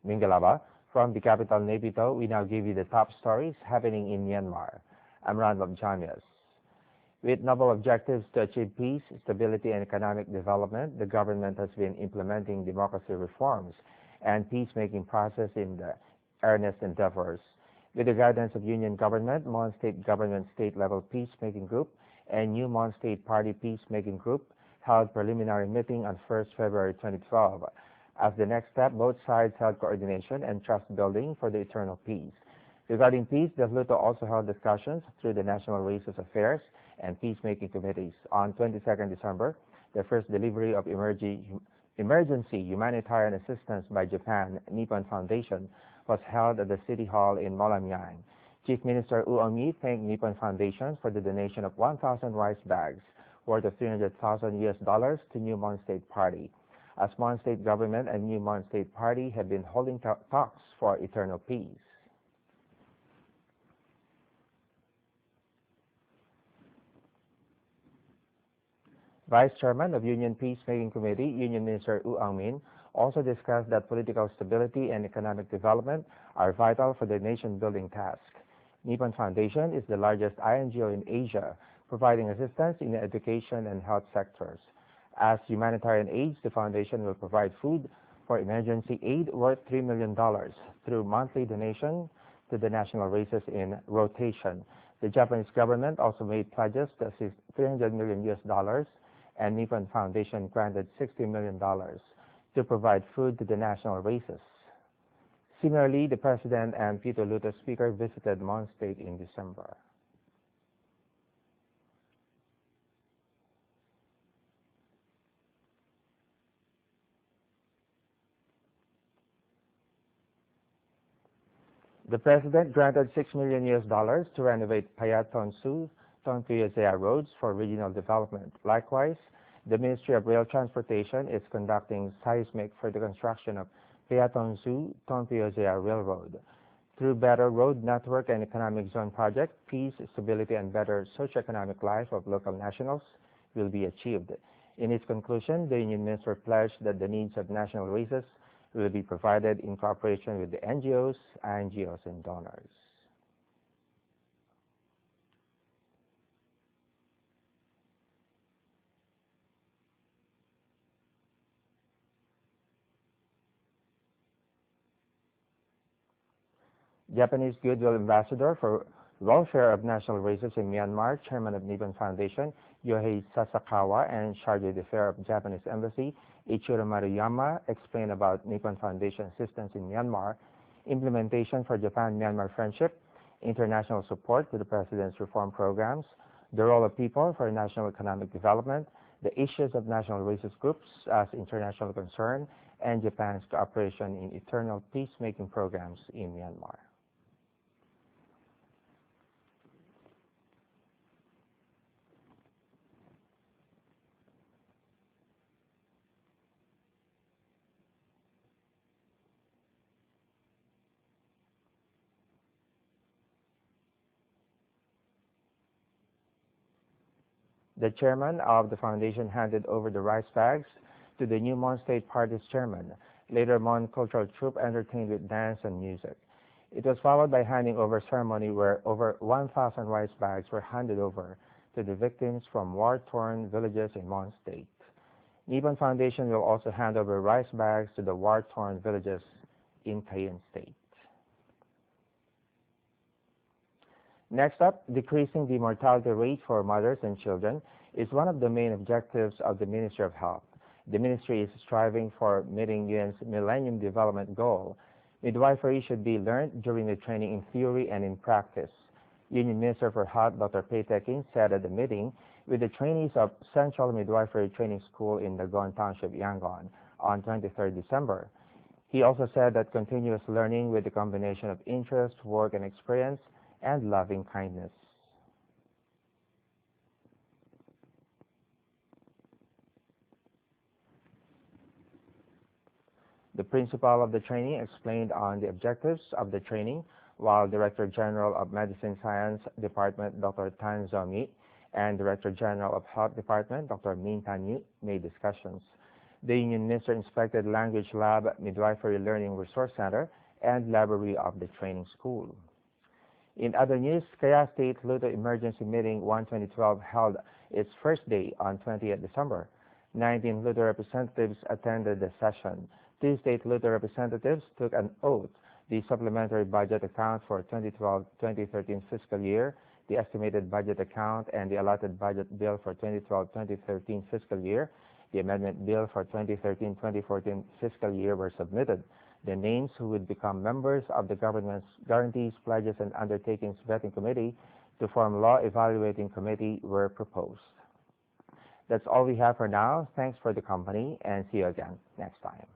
Mingalaba. From the capital, Naypyidaw, we now give you the top stories happening in Myanmar. I'm Randolf Jamias. With novel objectives to achieve peace, stability, and economic development, the government has been implementing democracy reforms and peacemaking process in the earnest endeavors. With the guidance of Union Government, Mon State Government State-Level Peacemaking Group, and New Mon State Party Peacemaking Group held preliminary meeting on 1st February 2012. As the next step, both sides held coordination and trust building for the eternal peace. Regarding peace, the Pluto also held discussions through the National Resource Affairs and Peacemaking Committees. On 22nd December, the first delivery of emergency humanitarian assistance by Japan Nippon Foundation was held at the City Hall in Molamyang. Chief Minister U Aung-mi thanked Nippon Foundation for the donation of 1,000 rice bags worth of $300,000 to New Mon State Party, as Mon State Government and New Mon State Party have been holding talks for eternal peace. Vice Chairman of Union Peacemaking Committee, Union Minister U Aung-min, also discussed that political stability and economic development are vital for the nation-building task. Nippon Foundation is the largest INGO in Asia, providing assistance in the education and health sectors. As humanitarian aids, the foundation will provide food for emergency aid worth $3 million through monthly donation to the national races in rotation. The Japanese government also made pledges to assist $300 million, and Nippon Foundation granted $60 million to provide food to the national races. Similarly, the President and Pito Luto Speaker visited Mon State in December. The President granted $6 million to renovate Payaton Su, Tonpiyazea roads for regional development. Likewise, the Ministry of Rail Transportation is conducting seismic for the construction of Payaton Su, Tonpiyazea Railroad. Through better road network and economic zone project, peace, stability, and better socioeconomic life of local nationals will be achieved. In its conclusion, the Union Minister pledged that the needs of national races will be provided in cooperation with the NGOs, INGOs, and donors. Japanese Goodwill Ambassador for Welfare of National Races in Myanmar, Chairman of Nippon Foundation, Yohei Sasakawa, and Charge d'Affaires of Japanese Embassy, Ichiro Maruyama, explained about Nippon Foundation assistance in Myanmar, implementation for Japan-Myanmar friendship, international support to the President's reform programs, the role of people for national economic development, the issues of national racist groups as international concern, and Japan's cooperation in eternal peacemaking programs in Myanmar. The chairman of the foundation handed over the rice bags to the new Mon State Party's chairman. Later, Mon Cultural Troupe entertained with dance and music. It was followed by handing over ceremony where over 1,000 rice bags were handed over to the victims from war-torn villages in Mon State. Nippon Foundation will also hand over rice bags to the war-torn villages in Cayenne State. Next up, decreasing the mortality rate for mothers and children is one of the main objectives of the Ministry of Health. The ministry is striving for meeting UN's Millennium Development Goal. Midwifery should be learned during the training in theory and in practice. Union Minister for Health, Dr. Pei Tekin, said at the meeting with the trainees of Central Midwifery Training School in Nagon Township, Yangon, on 23rd December. He also said that continuous learning with the combination of interest, work, and experience and loving kindness. The principal of the training explained on the objectives of the training, while Director General of Medicine Science Department, Dr. Tan Zomi, and Director General of Health Department, Dr. Min Tan Yu, made discussions. The Union Minister inspected Language Lab, Midwifery Learning Resource Center, and Library of the Training School. In other news, Kaya State Luther Emergency Meeting 1-2012 held its first day on 20th December. 19 Luther representatives attended the session. 2 state Luther representatives took an oath. The supplementary budget account for 2012-2013 fiscal year, the estimated budget account, and the allotted budget bill for 2012-2013 fiscal year, the amendment bill for 2013-2014 fiscal year were submitted. The names who would become members of the government's Guarantees, Pledges, and Undertakings Vetting Committee to form Law Evaluating Committee were proposed. That's all we have for now. Thanks for the company, and see you again next time.